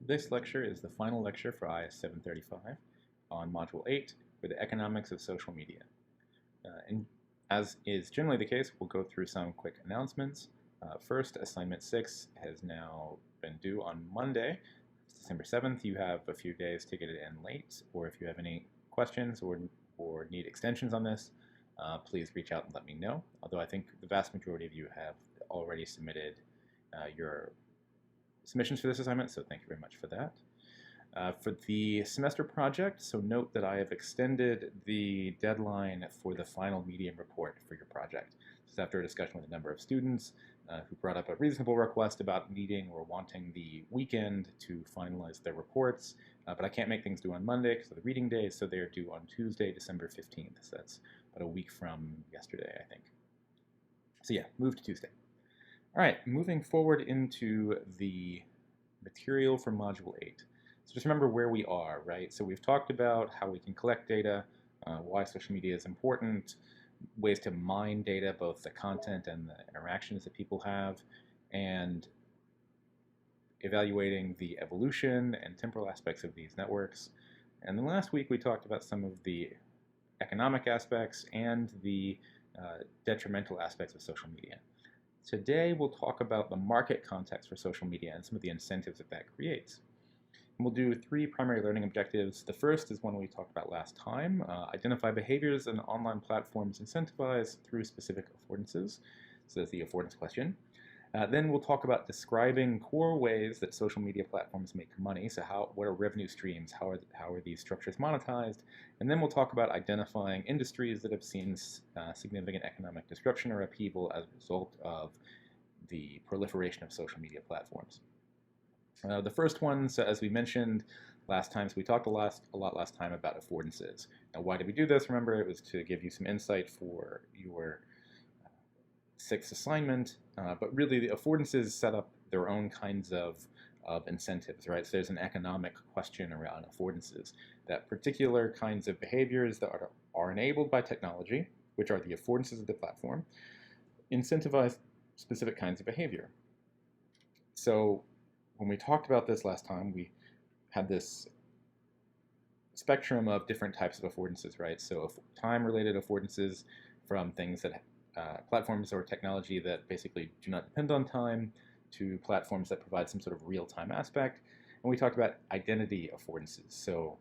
This lecture is the final lecture for IS 735 on Module 8 for the economics of social media. And as is generally the case, we'll go through some quick announcements. First, Assignment 6 has now been due on Monday, December 7th. You have a few days to get it in late, or if you have any questions or need extensions on this, please reach out and let me know. Although I think the vast majority of you have already submitted your submissions for this assignment, so thank you very much for that. For the semester project, so note that I have extended the deadline for the final medium report for your project. This is after a discussion with a number of students who brought up a reasonable request about needing or wanting the weekend to finalize their reports, but I can't make things due on Monday because of the reading days, so they're due on Tuesday, December 15th. So that's about a week from yesterday, I think. So yeah, move to Tuesday. All right, moving forward into the material for Module 8. So just remember where we are, right? So we've talked about how we can collect data, why social media is important, ways to mine data, both the content and the interactions that people have, and evaluating the evolution and temporal aspects of these networks. And then last week we talked about some of the economic aspects and the detrimental aspects of social media. Today we'll talk about the market context for social media and some of the incentives that creates. And we'll do 3 primary learning objectives. The first is one we talked about last time, identify behaviors and online platforms incentivize through specific affordances. So that's the affordance question. Then we'll talk about describing core ways that social media platforms make money. So what are revenue streams? How are these structures monetized? And then we'll talk about identifying industries that have seen significant economic disruption or upheaval as a result of the proliferation of social media platforms. The first one, so as we mentioned last time, so we talked a lot last time about affordances. Now, why did we do this? Remember, it was to give you some insight for your 6th assignment, but really the affordances set up their own kinds of incentives, right? So there's an economic question around affordances, that particular kinds of behaviors that are enabled by technology, which are the affordances of the platform, incentivize specific kinds of behavior. So when we talked about this last time, we had this spectrum of different types of affordances, right? So time-related affordances from things that platforms or technology that basically do not depend on time to platforms that provide some sort of real-time aspect. And we talked about identity affordances. So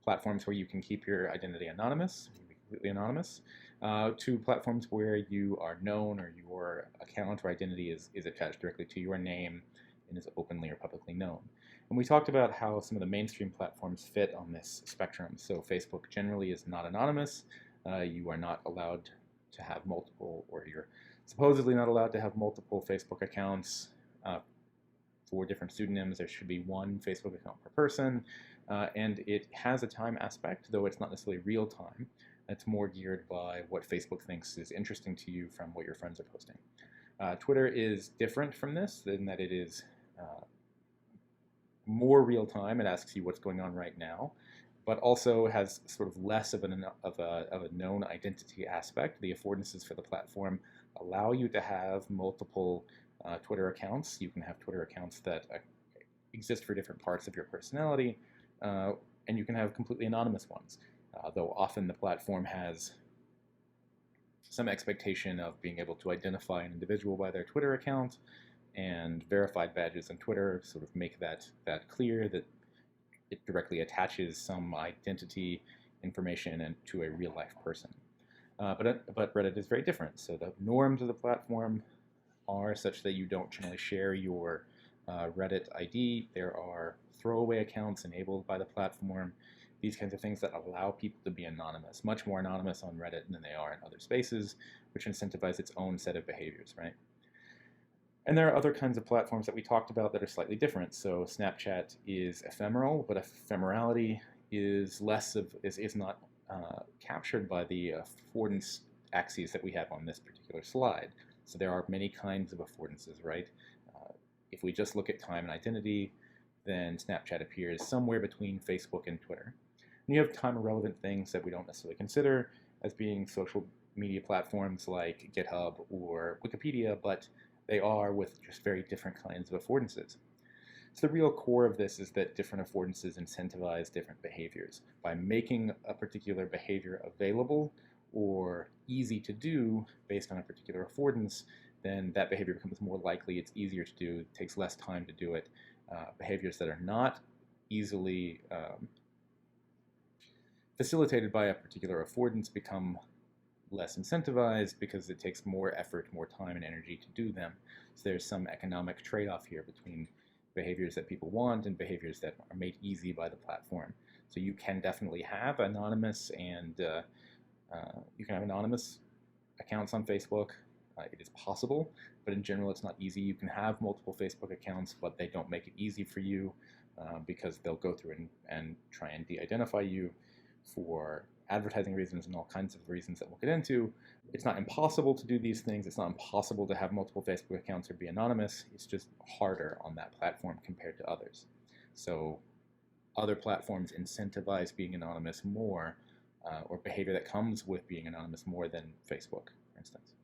platforms where you can keep your identity anonymous, completely anonymous, to platforms where you are known or your account or identity is attached directly to your name and is openly or publicly known. And we talked about how some of the mainstream platforms fit on this spectrum. So Facebook generally is not anonymous. You are not allowed to have multiple, or you're supposedly not allowed to have multiple Facebook accounts for different pseudonyms. There should be one Facebook account per person, and it has a time aspect, though it's not necessarily real time. It's more geared by what Facebook thinks is interesting to you from what your friends are posting. Twitter is different from this in that it is more real time. It asks you what's going on right now, but also has sort of less of a known identity aspect. The affordances for the platform allow you to have multiple Twitter accounts. You can have Twitter accounts that exist for different parts of your personality, and you can have completely anonymous ones, though often the platform has some expectation of being able to identify an individual by their Twitter account, and verified badges on Twitter sort of make that clear, that it directly attaches some identity information to a real-life person. But Reddit is very different. So the norms of the platform are such that you don't generally share your Reddit ID. There are throwaway accounts enabled by the platform, these kinds of things that allow people to be anonymous, much more anonymous on Reddit than they are in other spaces, which incentivize its own set of behaviors, right? And there are other kinds of platforms that we talked about that are slightly different. So Snapchat is ephemeral, but ephemerality is not captured by the affordance axes that we have on this particular slide. So there are many kinds of affordances, right? If we just look at time and identity, then Snapchat appears somewhere between Facebook and Twitter. And you have time-irrelevant things that we don't necessarily consider as being social media platforms like GitHub or Wikipedia, but they are with just very different kinds of affordances. So the real core of this is that different affordances incentivize different behaviors. By making a particular behavior available or easy to do based on a particular affordance, then that behavior becomes more likely, it's easier to do, it takes less time to do it. Behaviors that are not easily facilitated by a particular affordance become less incentivized because it takes more effort, more time, and energy to do them. So there's some economic trade-off here between behaviors that people want and behaviors that are made easy by the platform. So you can definitely have anonymous accounts on Facebook. It is possible, but in general it's not easy. You can have multiple Facebook accounts, but they don't make it easy for you because they'll go through and try and de-identify you for advertising reasons and all kinds of reasons that we'll get into. It's not impossible to do these things. It's not impossible to have multiple Facebook accounts or be anonymous. It's just harder on that platform compared to others. So other platforms incentivize being anonymous more, or behavior that comes with being anonymous more than Facebook, for instance.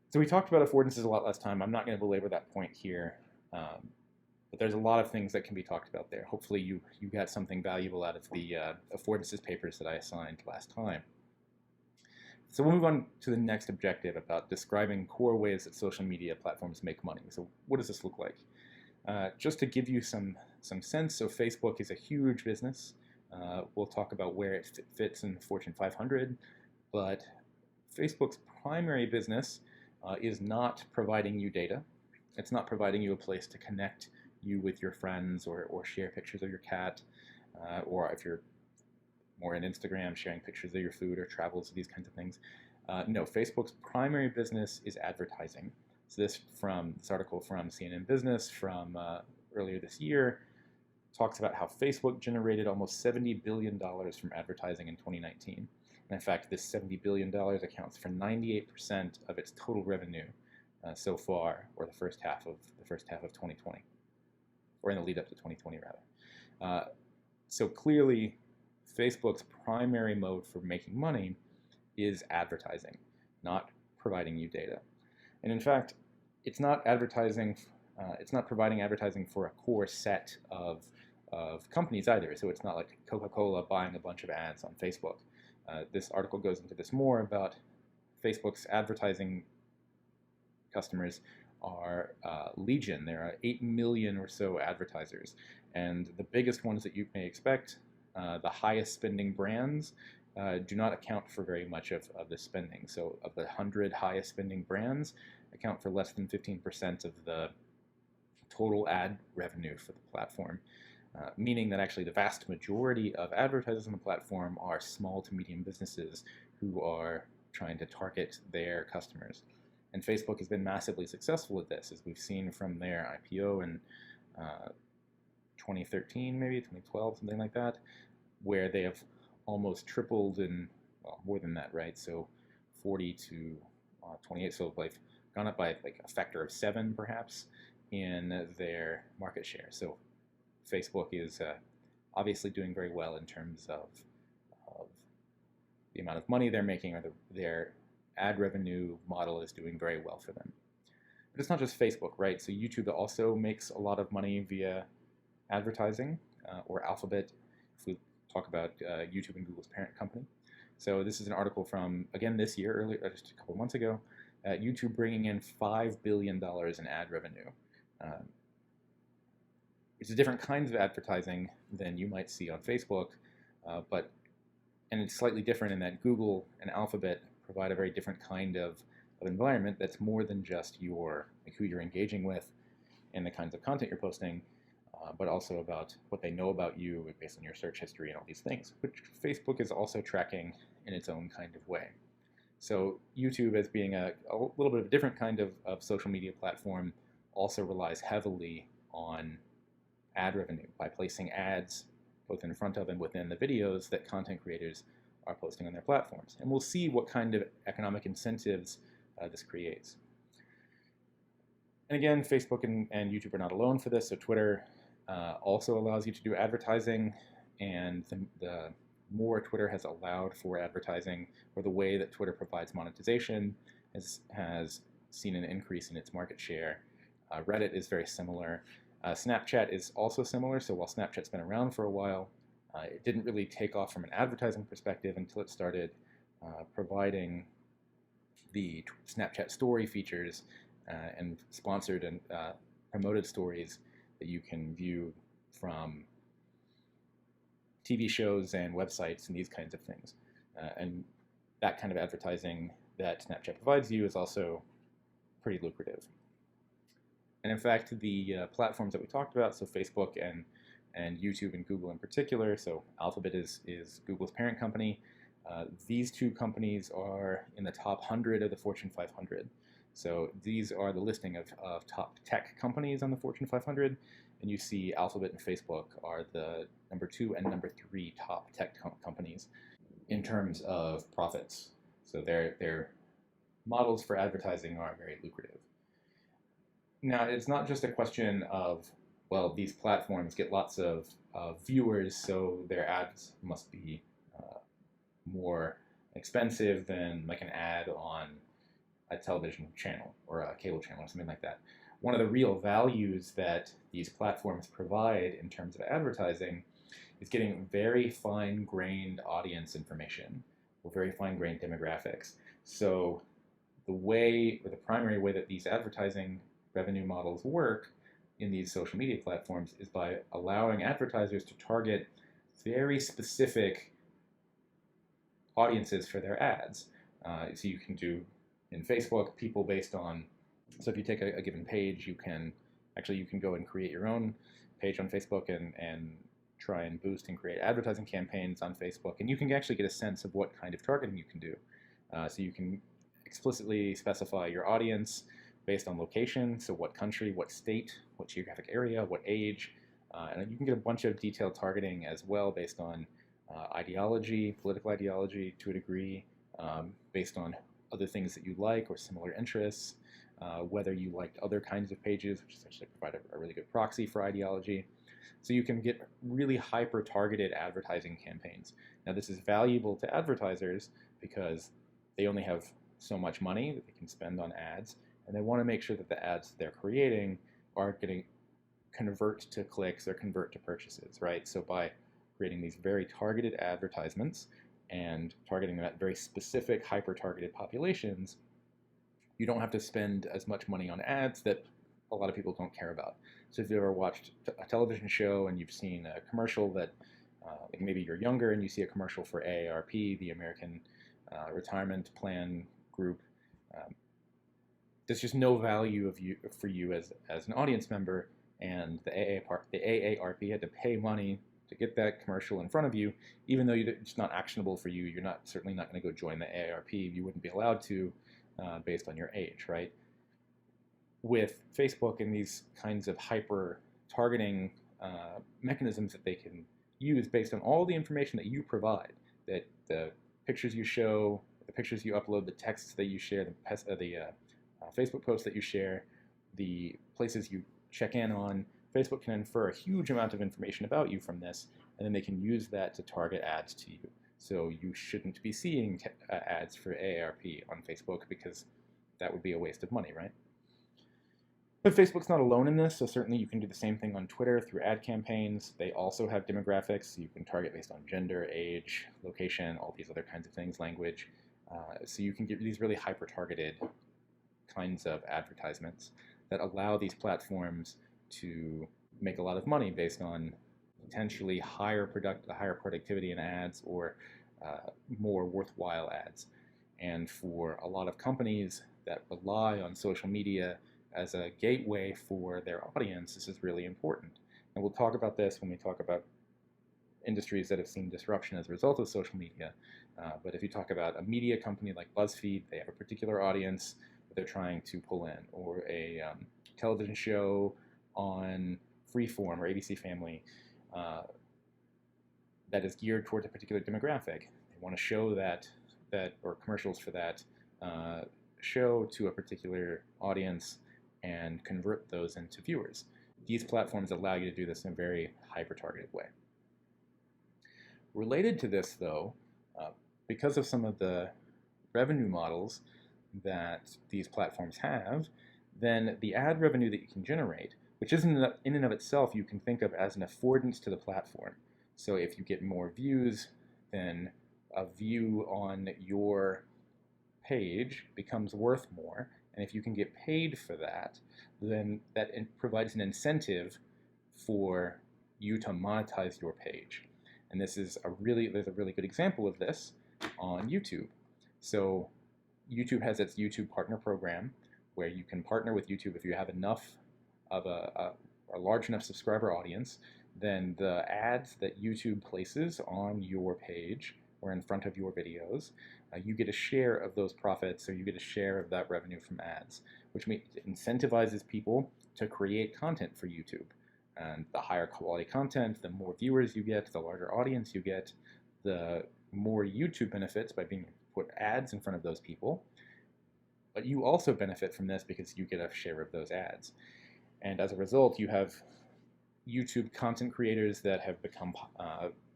So we talked about affordances a lot last time. I'm not going to belabor that point here. But there's a lot of things that can be talked about there. Hopefully you got something valuable out of the affordances papers that I assigned last time. So we'll move on to the next objective about describing core ways that social media platforms make money. So what does this look like? Just to give you some sense, so Facebook is a huge business. We'll talk about where it fits in the Fortune 500, but Facebook's primary business is not providing you data. It's not providing you a place to connect you with your friends or share pictures of your cat, or if you're more in Instagram, sharing pictures of your food or travels, these kinds of things. No, Facebook's primary business is advertising. So this article from CNN Business from earlier this year talks about how Facebook generated almost $70 billion from advertising in 2019. And in fact, this $70 billion accounts for 98% of its total revenue so far, or the first half of 2020, or in the lead up to 2020 rather. So clearly, Facebook's primary mode for making money is advertising, not providing you data. And in fact, it's not advertising. It's not providing advertising for a core set of companies either. So it's not like Coca-Cola buying a bunch of ads on Facebook. This article goes into this more about Facebook's advertising customers are legion. There are 8 million or so advertisers, and the biggest ones that you may expect, the highest spending brands, do not account for very much of the spending. So of the 100 highest spending brands, account for less than 15% of the total ad revenue for the platform, meaning that actually the vast majority of advertisers on the platform are small to medium businesses who are trying to target their customers. And Facebook has been massively successful at this, as we've seen from their IPO in 2013, maybe 2012, something like that, where they have almost tripled in, well, more than that, right? So 40 to 28, so they've gone up by like a factor of 7, perhaps, in their market share. So Facebook is obviously doing very well in terms of the amount of money they're making, or their ad revenue model is doing very well for them. But it's not just Facebook, right? So YouTube also makes a lot of money via advertising, or Alphabet, if we talk about YouTube and Google's parent company. So this is an article from, again, this year, earlier, just a couple months ago, YouTube bringing in $5 billion in ad revenue. It's different kinds of advertising than you might see on Facebook, and it's slightly different in that Google and Alphabet provide a very different kind of environment that's more than just who you're engaging with and the kinds of content you're posting, but also about what they know about you based on your search history and all these things, which Facebook is also tracking in its own kind of way. So YouTube, as being a little bit of a different kind of social media platform, also relies heavily on ad revenue by placing ads both in front of and within the videos that content creators are posting on their platforms. And we'll see what kind of economic incentives this creates. And again, Facebook and YouTube are not alone for this. So Twitter also allows you to do advertising, and the more Twitter has allowed for advertising, or the way that Twitter provides monetization has seen an increase in its market share. Reddit is very similar. Snapchat is also similar. So while Snapchat's been around for a while, it didn't really take off from an advertising perspective until it started providing the Snapchat story features and sponsored and promoted stories that you can view from TV shows and websites and these kinds of things. And that kind of advertising that Snapchat provides you is also pretty lucrative. And in fact, the platforms that we talked about, so Facebook and YouTube and Google in particular, so Alphabet is Google's parent company. These two companies are in the top 100 of the Fortune 500. So these are the listing of top tech companies on the Fortune 500. And you see Alphabet and Facebook are the number 2 and number 3 top tech companies in terms of profits. So their models for advertising are very lucrative. Now, it's not just a question of, well, these platforms get lots of viewers, so their ads must be more expensive than like an ad on a television channel or a cable channel or something like that. One of the real values that these platforms provide in terms of advertising is getting very fine-grained audience information or very fine-grained demographics. So the way, or the primary way that these advertising revenue models work in these social media platforms is by allowing advertisers to target very specific audiences for their ads. So you can do in Facebook people based on, so if you take a given page, you can go and create your own page on Facebook and try and boost and create advertising campaigns on Facebook, and you can actually get a sense of what kind of targeting you can do. So you can explicitly specify your audience based on location, so what country, what state, what geographic area, what age, and you can get a bunch of detailed targeting as well based on ideology, political ideology to a degree, based on other things that you like or similar interests, whether you liked other kinds of pages, which essentially provide a really good proxy for ideology. So you can get really hyper-targeted advertising campaigns. Now this is valuable to advertisers because they only have so much money that they can spend on ads, and they want to make sure that the ads they're creating are going to convert to clicks or convert to purchases, right? So by creating these very targeted advertisements and targeting them at very specific hyper-targeted populations, you don't have to spend as much money on ads that a lot of people don't care about. So if you've ever watched a television show and you've seen a commercial that, like maybe you're younger and you see a commercial for AARP, the American Retirement Plan Group, there's just no value for you as an audience member, and the AARP had to pay money to get that commercial in front of you, even though it's not actionable for you. You're certainly not going to go join the AARP. You wouldn't be allowed to based on your age, right? With Facebook and these kinds of hyper-targeting mechanisms that they can use based on all the information that you provide, that the pictures you show, the pictures you upload, the texts that you share, the Facebook posts that you share, the places you check in on, Facebook can infer a huge amount of information about you from this, and then they can use that to target ads to you. So you shouldn't be seeing ads for AARP on Facebook because that would be a waste of money, right? But Facebook's not alone in this, so certainly you can do the same thing on Twitter through ad campaigns. They also have demographics. You can target based on gender, age, location, all these other kinds of things, language. So you can get these really hyper-targeted kinds of advertisements that allow these platforms to make a lot of money based on potentially higher productivity in ads or more worthwhile ads. And for a lot of companies that rely on social media as a gateway for their audience, this is really important. And we'll talk about this when we talk about industries that have seen disruption as a result of social media. But if you talk about a media company like BuzzFeed, they have a particular audience that they're trying to pull in, or a television show on Freeform or ABC Family that is geared towards a particular demographic. They want to show that or commercials for that show to a particular audience and convert those into viewers. These platforms allow you to do this in a very hyper-targeted way. Related to this, though, because of some of the revenue models that these platforms have, then the ad revenue that you can generate which isn't in and of itself you can think of as an affordance to the platform. So if you get more views, then a view on your page becomes worth more. And if you can get paid for that, then that provides an incentive for you to monetize your page. And there's a really good example of this on YouTube. So YouTube has its YouTube Partner Program, where you can partner with YouTube if you have enough of a large enough subscriber audience. Then the ads that YouTube places on your page or in front of your videos, you get a share of those profits, or you get a share of that revenue from ads, which incentivizes people to create content for YouTube. And the higher quality content, the more viewers you get, the larger audience you get, the more YouTube benefits by being put ads in front of those people. But you also benefit from this because you get a share of those ads. And as a result, you have YouTube content creators that have become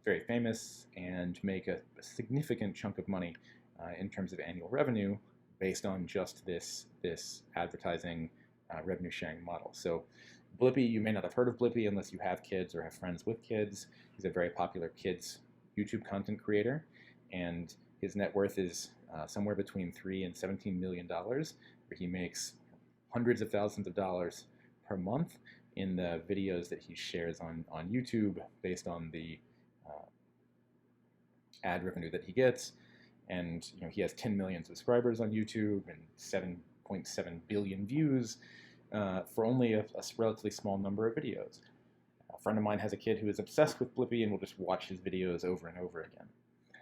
very famous and make a significant chunk of money in terms of annual revenue based on just this advertising revenue sharing model. So Blippi, you may not have heard of Blippi unless you have kids or have friends with kids. He's a very popular kids YouTube content creator, and his net worth is somewhere between $3 and $17 million, where he makes hundreds of thousands of dollars per month in the videos that he shares on YouTube based on the ad revenue that he gets. And he has 10 million subscribers on YouTube and 7.7 billion views for only a relatively small number of videos. A friend of mine has a kid who is obsessed with Blippi and will just watch his videos over and over again.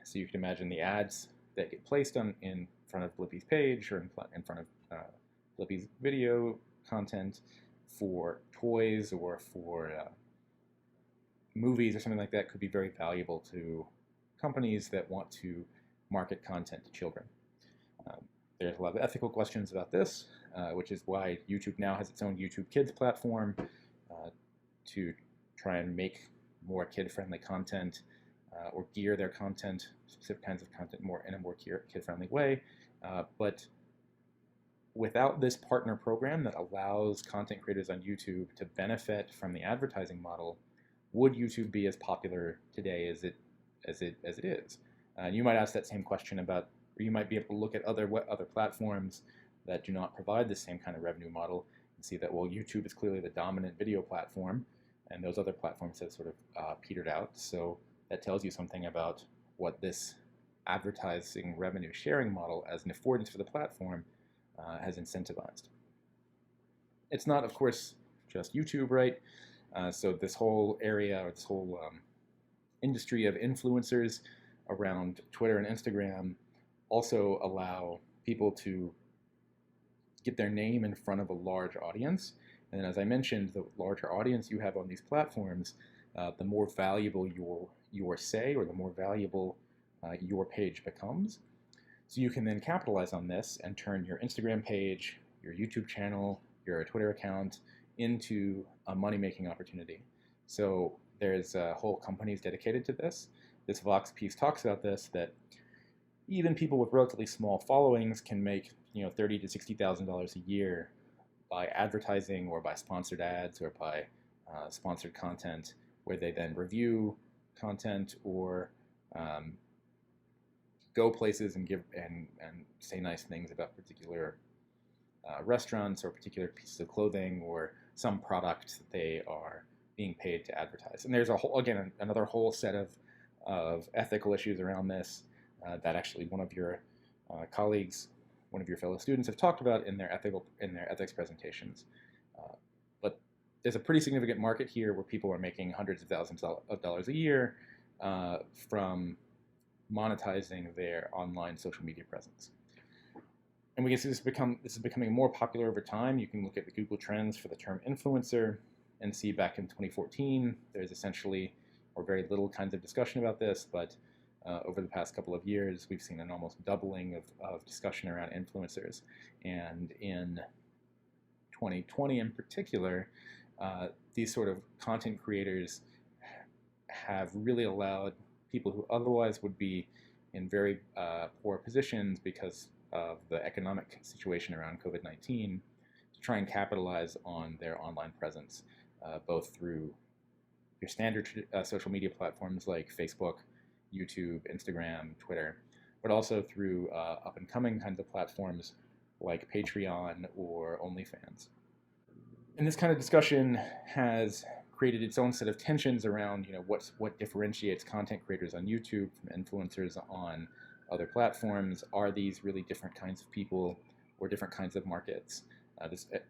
So you can imagine the ads that get placed in front of Blippi's page or in front of Blippi's video content for toys or for movies or something like that could be very valuable to companies that want to market content to children. There's a lot of ethical questions about this, which is why YouTube now has its own YouTube Kids platform to try and make more kid-friendly content or gear their content, specific kinds of content, in a more kid-friendly way. But without this partner program that allows content creators on YouTube to benefit from the advertising model, would YouTube be as popular today as it is? You might ask that same question about, or you might be able to look at other platforms that do not provide the same kind of revenue model and see that, well, YouTube is clearly the dominant video platform, and those other platforms have sort of petered out. So that tells you something about what this advertising revenue sharing model as an affordance for the platform has incentivized. It's not, of course, just YouTube, right? So this whole area, or this whole industry of influencers around Twitter and Instagram also allow people to get their name in front of a large audience. And as I mentioned, the larger audience you have on these platforms, the more valuable your say, or the more valuable your page becomes. So you can then capitalize on this and turn your Instagram page, your YouTube channel, your Twitter account into a money-making opportunity. So there's whole companies dedicated to this. This Vox piece talks about this, that even people with relatively small followings can make $30,000 to $60,000 a year by advertising or by sponsored ads or by sponsored content, where they then review content or go places and give and say nice things about particular restaurants or particular pieces of clothing or some product that they are being paid to advertise. And there's another whole set of ethical issues around this that actually one of your colleagues, one of your fellow students, have talked about in their ethics presentations. But there's a pretty significant market here where people are making hundreds of thousands of dollars a year from monetizing their online social media presence. And we can see this is becoming more popular over time. You can look at the Google Trends for the term influencer and see back in 2014, there's essentially, or very little kinds of discussion about this, but over the past couple of years, we've seen an almost doubling of discussion around influencers. And in 2020 in particular, these sort of content creators have really allowed people who otherwise would be in very poor positions because of the economic situation around COVID-19 to try and capitalize on their online presence, both through your standard social media platforms like Facebook, YouTube, Instagram, Twitter, but also through up-and-coming kinds of platforms like Patreon or OnlyFans. And this kind of discussion has created its own set of tensions around, what differentiates content creators on YouTube from influencers on other platforms. Are these really different kinds of people or different kinds of markets?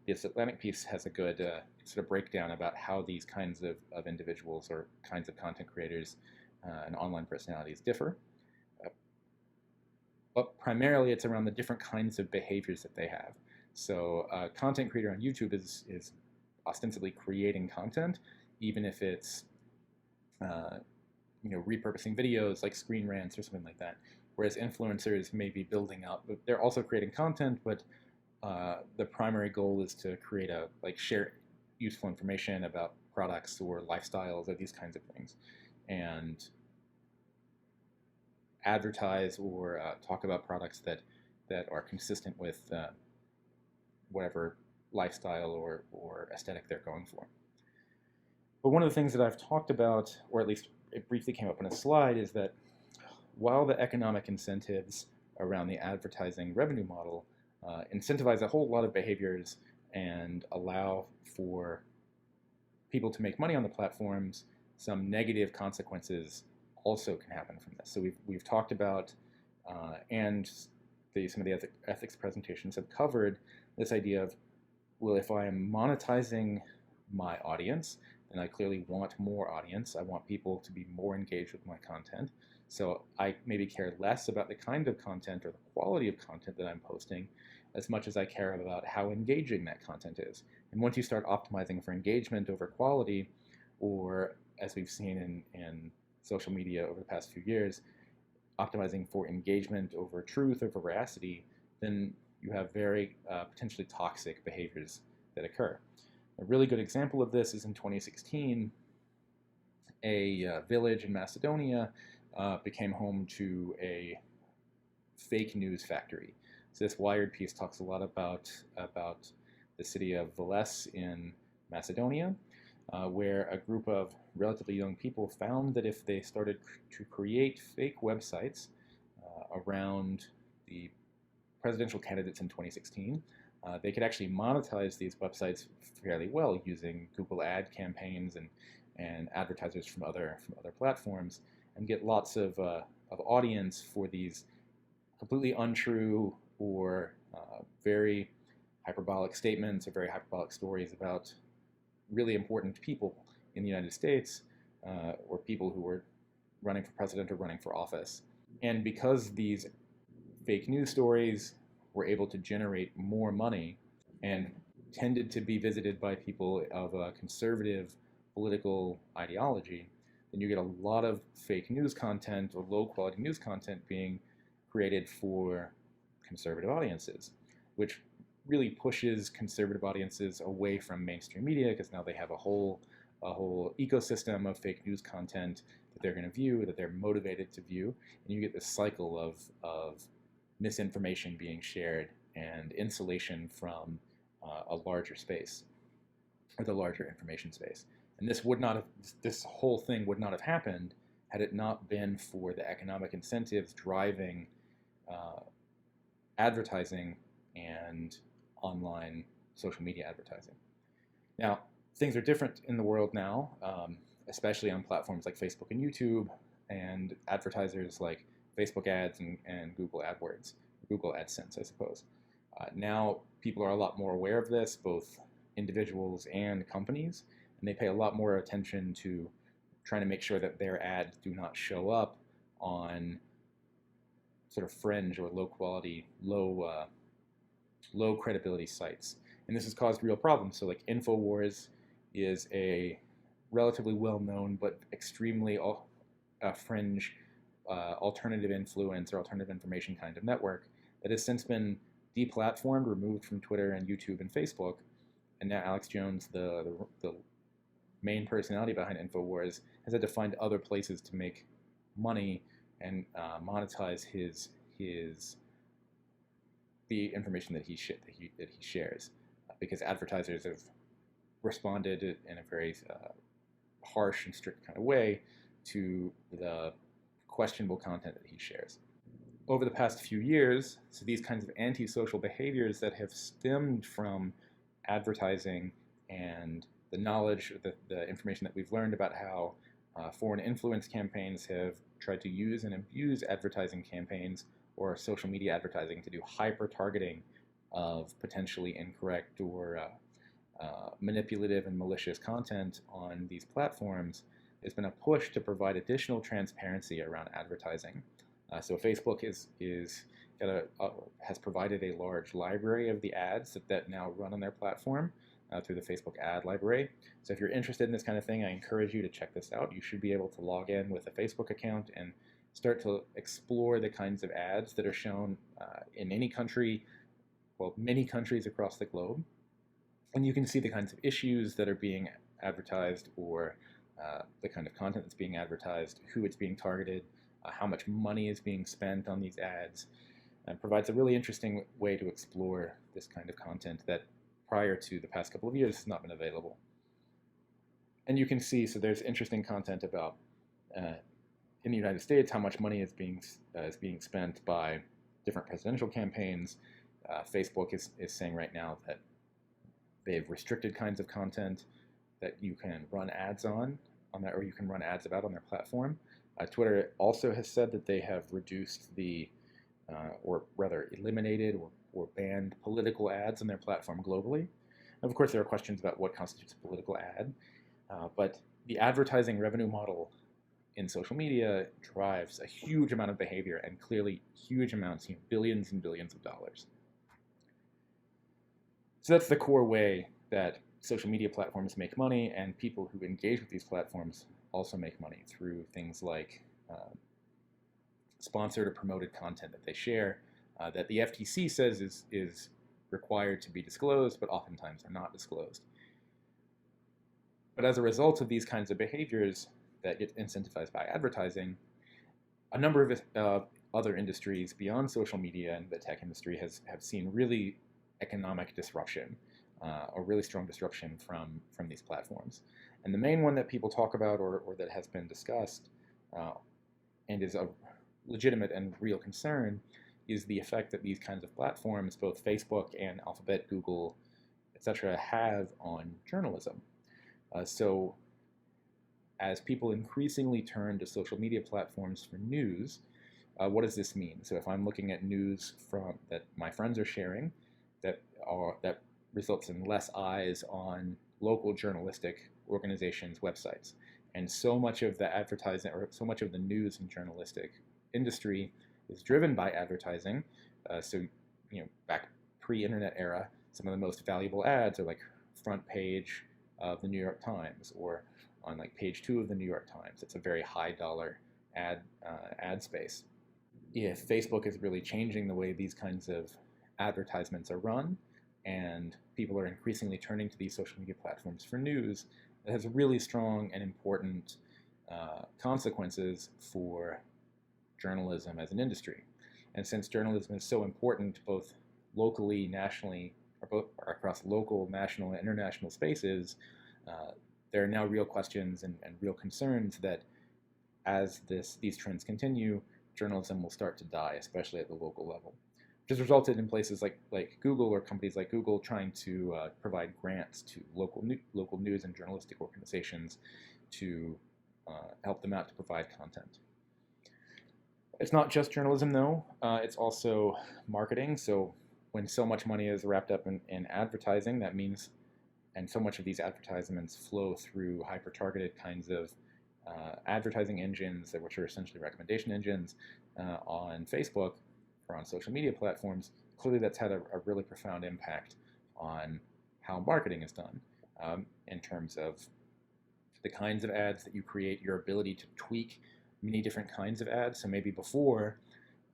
This Atlantic piece has a good sort of breakdown about how these kinds of individuals or kinds of content creators and online personalities differ. But primarily it's around the different kinds of behaviors that they have. So a content creator on YouTube is ostensibly creating content, even if it's repurposing videos like screen rants or something like that. Whereas influencers may be building out, but they're also creating content, but the primary goal is to create share useful information about products or lifestyles or these kinds of things, and advertise or talk about products that are consistent with whatever lifestyle or aesthetic they're going for. But one of the things that I've talked about, or at least it briefly came up in a slide, is that while the economic incentives around the advertising revenue model incentivize a whole lot of behaviors and allow for people to make money on the platforms, some negative consequences also can happen from this. So we've talked about, and some of the ethics presentations have covered this idea of, well, if I am monetizing my audience, then I clearly want more audience. I want people to be more engaged with my content. So I maybe care less about the kind of content or the quality of content that I'm posting as much as I care about how engaging that content is. And once you start optimizing for engagement over quality, or as we've seen in social media over the past few years, optimizing for engagement over truth, over veracity, then you have very potentially toxic behaviors that occur. A really good example of this is in 2016, a village in Macedonia became home to a fake news factory. So this Wired piece talks a lot about the city of Veles in Macedonia, where a group of relatively young people found that if they started to create fake websites around the presidential candidates in 2016, they could actually monetize these websites fairly well using Google ad campaigns and advertisers from other platforms, and get lots of audience for these completely untrue or very hyperbolic statements or very hyperbolic stories about really important people in the United States or people who were running for president or running for office. And because these fake news stories were able to generate more money and tended to be visited by people of a conservative political ideology, then you get a lot of fake news content or low quality news content being created for conservative audiences, which really pushes conservative audiences away from mainstream media, because now they have a whole ecosystem of fake news content that they're going to view, that they're motivated to view, and you get this cycle of misinformation being shared and insulation from a larger space, or the larger information space. And this whole thing would not have happened had it not been for the economic incentives driving advertising and online social media advertising. Now, things are different in the world now, especially on platforms like Facebook and YouTube, and advertisers like Facebook ads and Google AdWords, Google AdSense, I suppose. Now, people are a lot more aware of this, both individuals and companies, and they pay a lot more attention to trying to make sure that their ads do not show up on sort of fringe or low quality, low credibility sites. And this has caused real problems. So like InfoWars is a relatively well-known but extremely fringe alternative influence or alternative information kind of network that has since been deplatformed, removed from Twitter and YouTube and Facebook. And now Alex Jones, the main personality behind InfoWars, has had to find other places to make money and monetize the information that he shares. because advertisers have responded in a very harsh and strict kind of way to the questionable content that he shares. Over the past few years, so these kinds of antisocial behaviors that have stemmed from advertising and the knowledge, the information that we've learned about how foreign influence campaigns have tried to use and abuse advertising campaigns or social media advertising to do hyper-targeting of potentially incorrect or manipulative and malicious content on these platforms. There's been a push to provide additional transparency around advertising. So Facebook has provided a large library of the ads that now run on their platform through the Facebook ad library. So if you're interested in this kind of thing, I encourage you to check this out. You should be able to log in with a Facebook account and start to explore the kinds of ads that are shown in any country, well, many countries across the globe. And you can see the kinds of issues that are being advertised or the kind of content that's being advertised, who it's being targeted, how much money is being spent on these ads, and provides a really interesting way to explore this kind of content that prior to the past couple of years has not been available. And you can see, so there's interesting content about, in the United States, how much money is being spent by different presidential campaigns. Facebook is saying right now that they've restricted kinds of content that you can run ads on that, or you can run ads about on their platform. Twitter also has said that they have reduced or rather eliminated or banned political ads on their platform globally. Of course, there are questions about what constitutes a political ad, but the advertising revenue model in social media drives a huge amount of behavior, and clearly huge amounts, billions and billions of dollars. So that's the core way that social media platforms make money, and people who engage with these platforms also make money through things like sponsored or promoted content that they share that the FTC says is required to be disclosed, but oftentimes are not disclosed. But as a result of these kinds of behaviors that get incentivized by advertising, a number of other industries beyond social media and the tech industry have seen really economic disruption, or really strong disruption from these platforms. And the main one that people talk about or that has been discussed and is a legitimate and real concern is the effect that these kinds of platforms, both Facebook and Alphabet, Google, etc., have on journalism. So as people increasingly turn to social media platforms for news, what does this mean? So if I'm looking at news that my friends are sharing that results in less eyes on local journalistic organizations' websites. And so much of the advertising, or so much of the news and journalistic industry is driven by advertising. So, back pre-internet era, some of the most valuable ads are like front page of the New York Times or on like page 2 of the New York Times. It's a very high dollar ad space. If Facebook is really changing the way these kinds of advertisements are run, and people are increasingly turning to these social media platforms for news, it has really strong and important consequences for journalism as an industry. And since journalism is so important both locally, nationally, or across local, national, and international spaces, there are now real questions and real concerns that as these trends continue, journalism will start to die, especially at the local level, which has resulted in places like Google, or companies like Google, trying to provide grants to local news and journalistic organizations to help them out to provide content. It's not just journalism, though. It's also marketing. So when so much money is wrapped up in advertising, that means, and so much of these advertisements flow through hyper-targeted kinds of advertising engines, which are essentially recommendation engines on Facebook or on social media platforms, clearly that's had a really profound impact on how marketing is done in terms of the kinds of ads that you create, your ability to tweak many different kinds of ads. So maybe before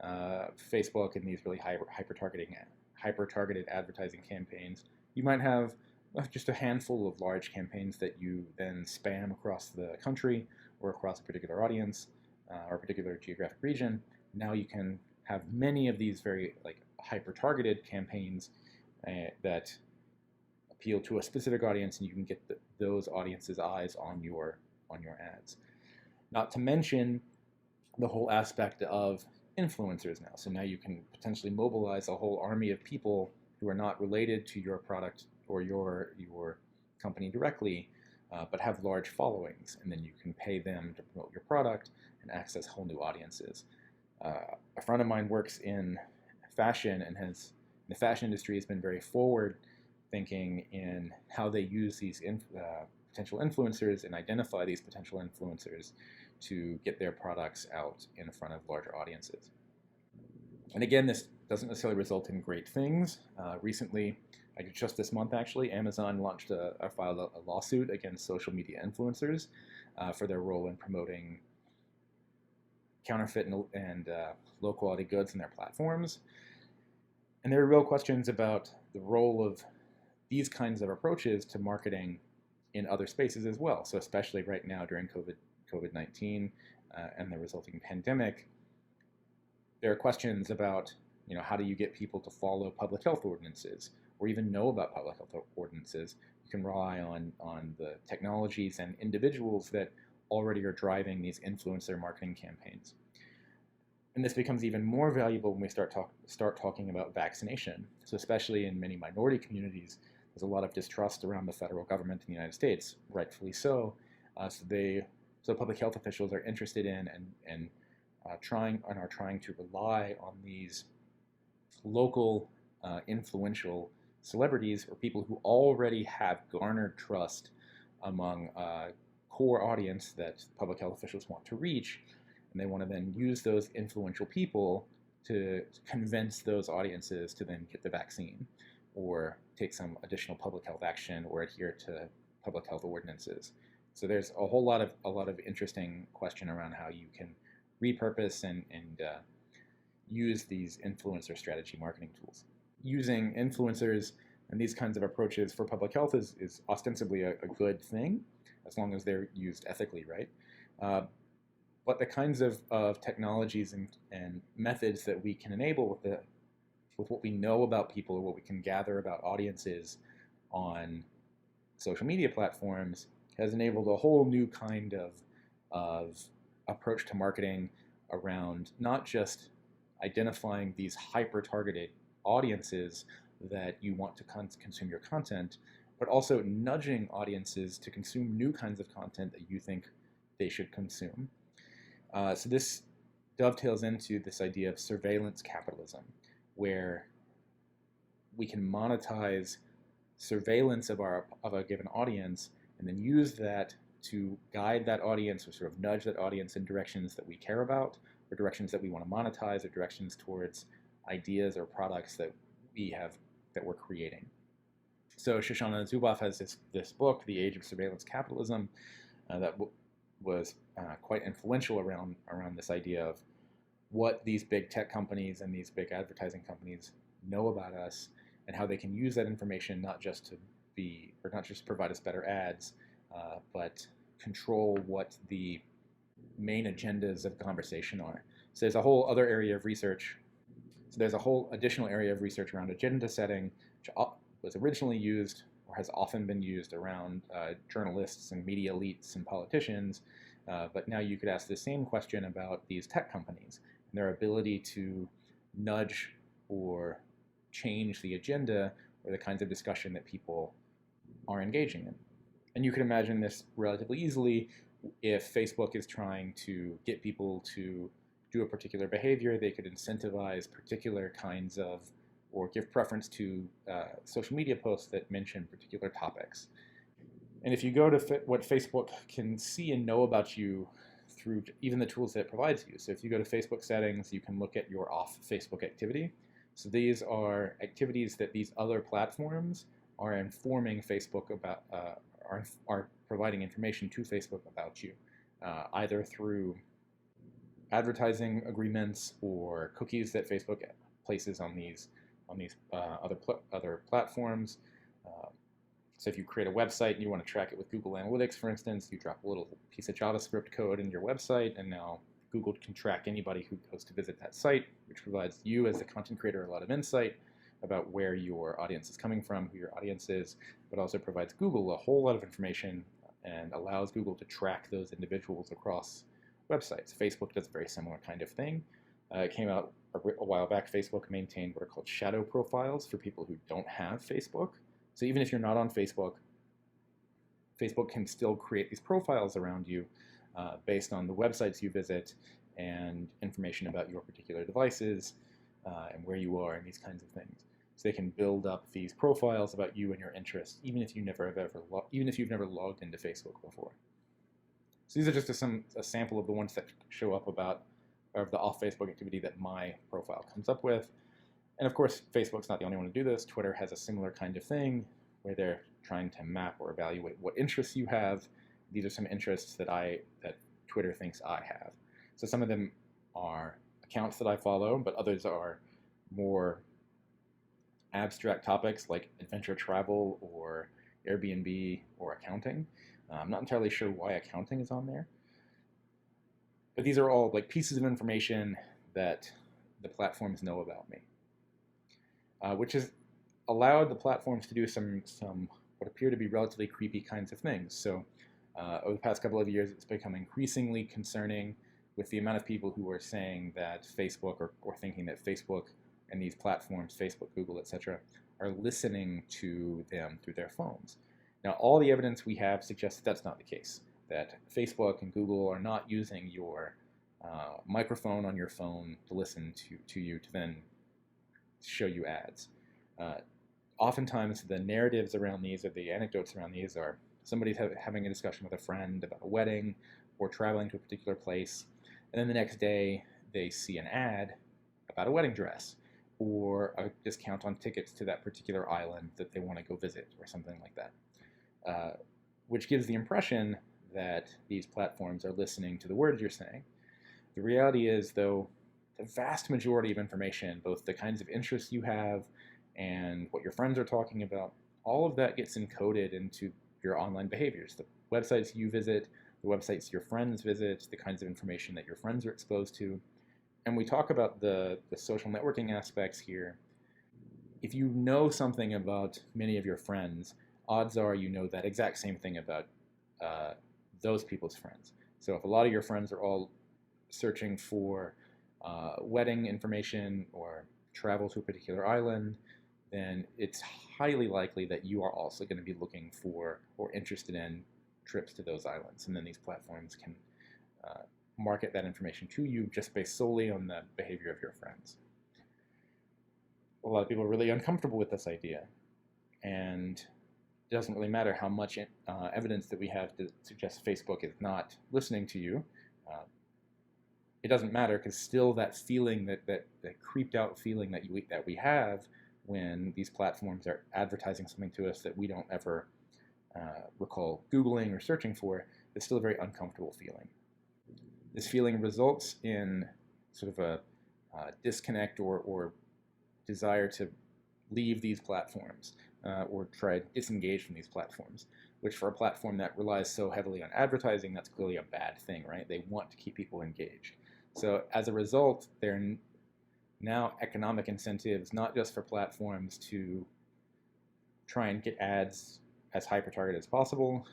Facebook and these really hyper-targeted advertising campaigns, you might have just a handful of large campaigns that you then spam across the country or across a particular audience or a particular geographic region. Now you can have many of these very hyper-targeted campaigns that appeal to a specific audience, and you can get those audiences' eyes on your ads. Not to mention the whole aspect of influencers now. So now you can potentially mobilize a whole army of people who are not related to your product or your company directly, but have large followings, and then you can pay them to promote your product and access whole new audiences. A friend of mine works in fashion and the fashion industry has been very forward thinking in how they use these potential influencers and identify these potential influencers to get their products out in front of larger audiences. And again, this doesn't necessarily result in great things. Recently, just this month actually, Amazon filed a lawsuit against social media influencers for their role in promoting counterfeit and low-quality goods in their platforms. And there are real questions about the role of these kinds of approaches to marketing in other spaces as well. So especially right now during COVID-19 and the resulting pandemic, there are questions about, how do you get people to follow public health ordinances or even know about public health ordinances? You can rely on the technologies and individuals that already are driving these influencer marketing campaigns. And this becomes even more valuable when we start talking about vaccination. So especially in many minority communities, there's a lot of distrust around the federal government in the United States, rightfully so. So public health officials are interested in and are trying to rely on these local influential celebrities or people who already have garnered trust among a core audience that public health officials want to reach, and they want to then use those influential people to convince those audiences to then get the vaccine or take some additional public health action or adhere to public health ordinances. So there's a lot of interesting question around how you can repurpose and use these influencer strategy marketing tools. Using influencers and these kinds of approaches for public health is ostensibly a good thing, as long as they're used ethically, right? But the kinds of technologies and methods that we can enable with what we know about people or what we can gather about audiences on social media platforms has enabled a whole new kind of approach to marketing around not just identifying these hyper-targeted audiences that you want to consume your content, but also nudging audiences to consume new kinds of content that you think they should consume. So this dovetails into this idea of surveillance capitalism, where we can monetize surveillance of a given audience and then use that to guide that audience or sort of nudge that audience in directions that we care about or directions that we want to monetize or directions towards ideas or products that we're creating. So Shoshana Zuboff has this book, The Age of Surveillance Capitalism, that was quite influential around this idea of what these big tech companies and these big advertising companies know about us and how they can use that information not just provide us better ads, but control what the main agendas of conversation are. So there's a whole other area of research. So there's a whole additional area of research around agenda setting, which was originally used or has often been used around journalists and media elites and politicians. But now you could ask the same question about these tech companies and their ability to nudge or change the agenda or the kinds of discussion that people are engaging in. And you can imagine this relatively easily. If Facebook is trying to get people to do a particular behavior, they could incentivize particular kinds of, or give preference to social media posts that mention particular topics. And if you go to what Facebook can see and know about you through even the tools that it provides you. So if you go to Facebook settings, you can look at your off Facebook activity. So these are activities that these other platforms are informing Facebook about, are providing information to Facebook about you, either through advertising agreements or cookies that Facebook places on these other platforms. So if you create a website and you want to track it with Google Analytics, for instance, you drop a little piece of JavaScript code in your website, and now Google can track anybody who goes to visit that site, which provides you as the content creator a lot of insight. about where your audience is coming from, who your audience is, but also provides Google a whole lot of information and allows Google to track those individuals across websites. Facebook does a very similar kind of thing. It came out a while back. Facebook maintained what are called shadow profiles for people who don't have Facebook. So even if you're not on Facebook, Facebook can still create these profiles around you based on the websites you visit and information about your particular devices and where you are and these kinds of things. So they can build up these profiles about you and your interests, even if you've never logged into Facebook before. So these are just a sample of the ones that show up of the off Facebook activity that my profile comes up with. And of course, Facebook's not the only one to do this. Twitter has a similar kind of thing where they're trying to map or evaluate what interests you have. These are some interests that Twitter thinks I have. So some of them are accounts that I follow, but others are more abstract topics like adventure travel or Airbnb or accounting. I'm not entirely sure why accounting is on there. But these are all like pieces of information that the platforms know about me, which has allowed the platforms to do some what appear to be relatively creepy kinds of things. So over the past couple of years, it's become increasingly concerning with the amount of people who are saying that Facebook or thinking that Facebook and these platforms, Facebook, Google, etc., are listening to them through their phones. Now, all the evidence we have suggests that that's not the case, that Facebook and Google are not using your microphone on your phone to listen to you to then show you ads. Oftentimes, the narratives around these or the anecdotes around these are somebody's having a discussion with a friend about a wedding or traveling to a particular place, and then the next day they see an ad about a wedding dress or a discount on tickets to that particular island that they want to go visit or something like that, which gives the impression that these platforms are listening to the words you're saying. The reality is, though, the vast majority of information, both the kinds of interests you have and what your friends are talking about, all of that gets encoded into your online behaviors. The websites you visit, the websites your friends visit, the kinds of information that your friends are exposed to. And we talk about the social networking aspects here. If you know something about many of your friends, odds are you know that exact same thing about those people's friends. So if a lot of your friends are all searching for wedding information or travel to a particular island, then it's highly likely that you are also going to be looking for or interested in trips to those islands. And then these platforms can market that information to you just based solely on the behavior of your friends. A lot of people are really uncomfortable with this idea, and it doesn't really matter how much evidence that we have to suggest Facebook is not listening to you. It doesn't matter, because still that feeling, that creeped out feeling that we have when these platforms are advertising something to us that we don't ever recall Googling or searching for, is still a very uncomfortable feeling. This feeling results in sort of a disconnect or desire to leave these platforms or try to disengage from these platforms, which for a platform that relies so heavily on advertising, that's clearly a bad thing, right? They want to keep people engaged. So as a result, there are now economic incentives, not just for platforms to try and get ads as hyper-targeted as possible,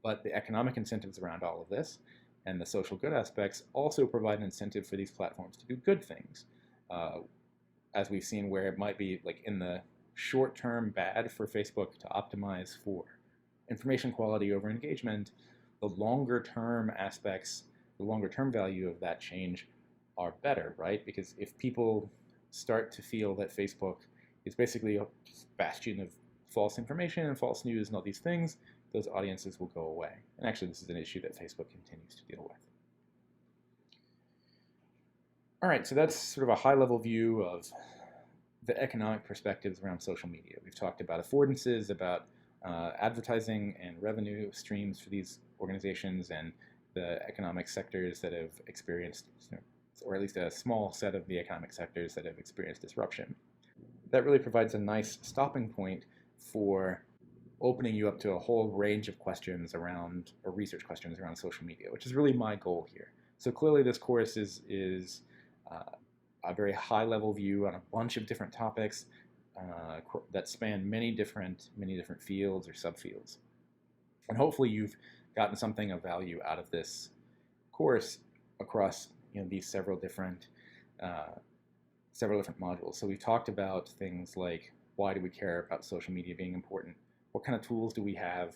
but the economic incentives around all of this and the social good aspects also provide an incentive for these platforms to do good things. As we've seen, where it might be like in the short term bad for Facebook to optimize for information quality over engagement, the longer term aspects, the longer term value of that change are better, right? Because if people start to feel that Facebook is basically a bastion of false information and false news and all these things, those audiences will go away. And actually, this is an issue that Facebook continues to deal with. All right, so that's sort of a high-level view of the economic perspectives around social media. We've talked about affordances, about advertising and revenue streams for these organizations and the economic sectors that have experienced, or at least a small set of the economic sectors that have experienced disruption. That really provides a nice stopping point for opening you up to a whole range of questions around, or research questions around social media, which is really my goal here. So clearly this course is a very high-level view on a bunch of different topics. that span many different fields or subfields. And hopefully you've gotten something of value out of this course across these uh, several different modules. So we've talked about things like, why do we care about social media being important? What kind of tools do we have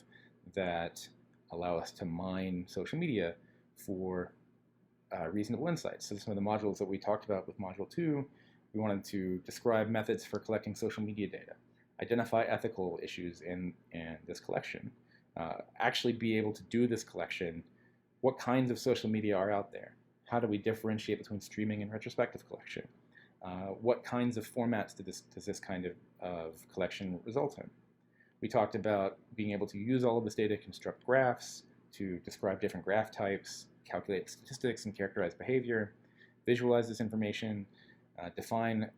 that allow us to mine social media for reasonable insights? So some of the modules that we talked about with Module 2, we wanted to describe methods for collecting social media data, identify ethical issues in this collection, actually be able to do this collection, what kinds of social media are out there, how do we differentiate between streaming and retrospective collection, what kinds of formats does this kind of collection result in. We talked about being able to use all of this data to construct graphs, to describe different graph types, calculate statistics and characterize behavior, visualize this information, define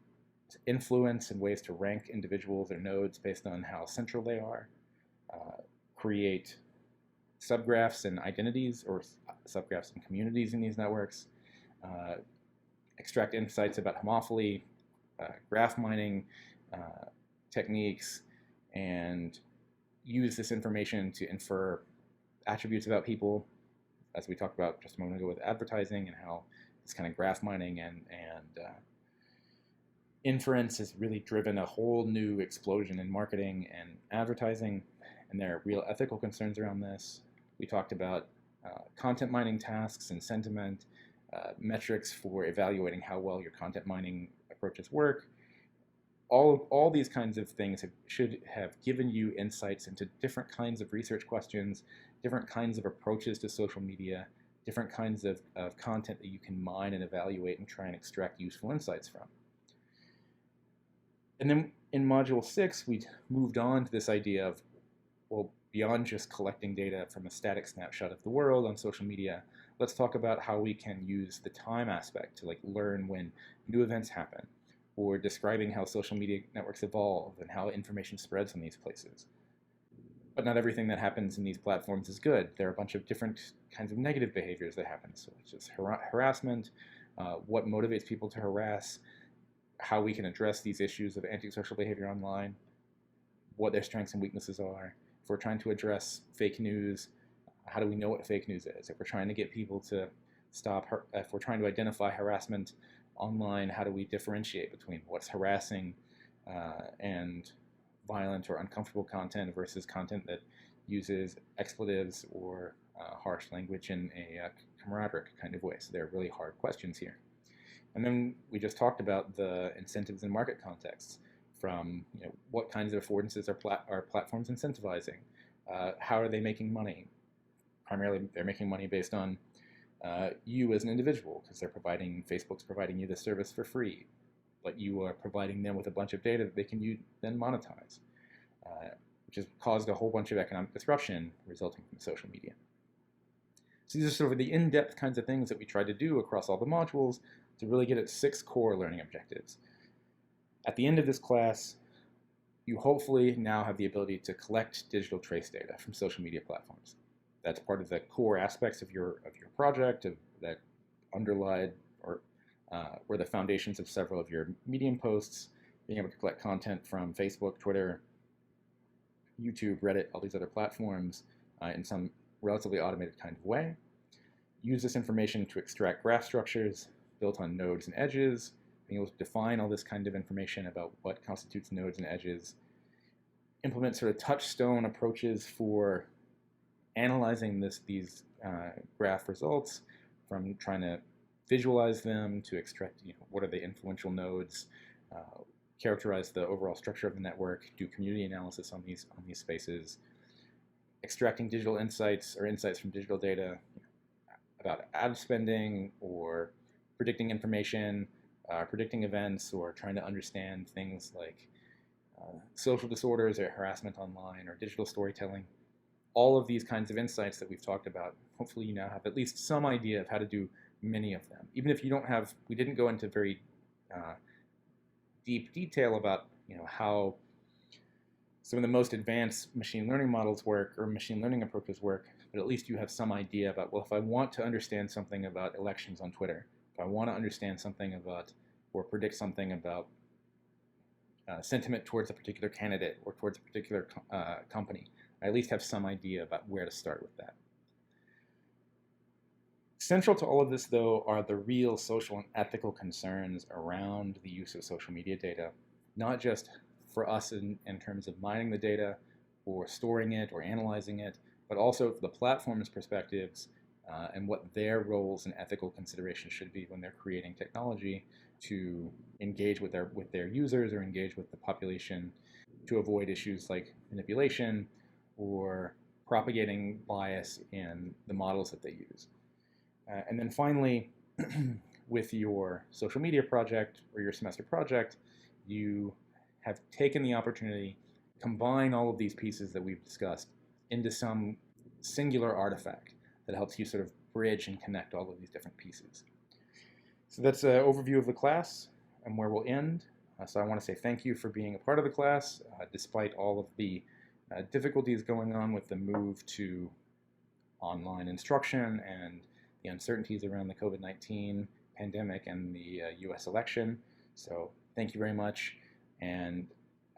influence and ways to rank individuals or nodes based on how central they are, create subgraphs and identities, or subgraphs and communities in these networks, extract insights about homophily, graph mining techniques, and use this information to infer attributes about people, as we talked about just a moment ago with advertising, and how this kind of graph mining and inference has really driven a whole new explosion in marketing and advertising, and there are real ethical concerns around this. We talked about content mining tasks and sentiment, metrics for evaluating how well your content mining approaches work. All these kinds of things should have given you insights into different kinds of research questions, different kinds of approaches to social media, different kinds of content that you can mine and evaluate and try and extract useful insights from. And then in Module 6, we moved on to this idea of, well, beyond just collecting data from a static snapshot of the world on social media, let's talk about how we can use the time aspect to learn when new events happen, or describing how social media networks evolve and how information spreads in these places. But not everything that happens in these platforms is good. There are a bunch of different kinds of negative behaviors that happen. So it's just harassment, what motivates people to harass, how we can address these issues of antisocial behavior online, what their strengths and weaknesses are. If we're trying to address fake news, how do we know what fake news is? If we're trying to get people to stop, if we're trying to identify harassment online, how do we differentiate between what's harassing and violent or uncomfortable content versus content that uses expletives or harsh language in a camaraderie kind of way? So they're really hard questions here. And then we just talked about the incentives in market contexts, from what kinds of affordances are platforms incentivizing, how are they making money? Primarily, they're making money based on you as an individual, because Facebook's providing you the service for free, but you are providing them with a bunch of data that they can then monetize, which has caused a whole bunch of economic disruption resulting from social media. So these are sort of the in-depth kinds of things that we tried to do across all the modules to really get at 6 core learning objectives. At the end of this class, you hopefully now have the ability to collect digital trace data from social media platforms. That's part of the core aspects of your project, that underlied or were the foundations of several of your Medium posts, being able to collect content from Facebook, Twitter, YouTube, Reddit, all these other platforms in some relatively automated kind of way. Use this information to extract graph structures built on nodes and edges, being able to define all this kind of information about what constitutes nodes and edges, implement sort of touchstone approaches for analyzing these graph results, from trying to visualize them to extract what are the influential nodes, characterize the overall structure of the network, do community analysis on these spaces, extracting digital insights or insights from digital data about ad spending, or predicting information, predicting events, or trying to understand things like social disorders or harassment online or digital storytelling. All of these kinds of insights that we've talked about, hopefully you now have at least some idea of how to do many of them. Even if you don't have, we didn't go into very deep detail about how some of the most advanced machine learning models work or machine learning approaches work, but at least you have some idea about, well, if I want to understand something about elections on Twitter, if I want to understand something about or predict something about sentiment towards a particular candidate or towards a particular company. I at least have some idea about where to start with that. Central to all of this, though, are the real social and ethical concerns around the use of social media data, not just for us in terms of mining the data or storing it or analyzing it, but also for the platform's perspectives and what their roles and ethical considerations should be when they're creating technology to engage with their users or engage with the population to avoid issues like manipulation or propagating bias in the models that they use. And then finally, with your social media project or your semester project, you have taken the opportunity to combine all of these pieces that we've discussed into some singular artifact that helps you sort of bridge and connect all of these different pieces. So that's an overview of the class and where we'll end. So I want to say thank you for being a part of the class, despite all of the difficulties going on with the move to online instruction and the uncertainties around the COVID-19 pandemic and the US election. So thank you very much. And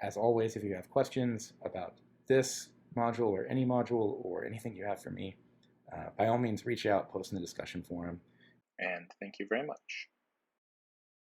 as always, if you have questions about this module or any module or anything you have for me, by all means, reach out, post in the discussion forum. And thank you very much.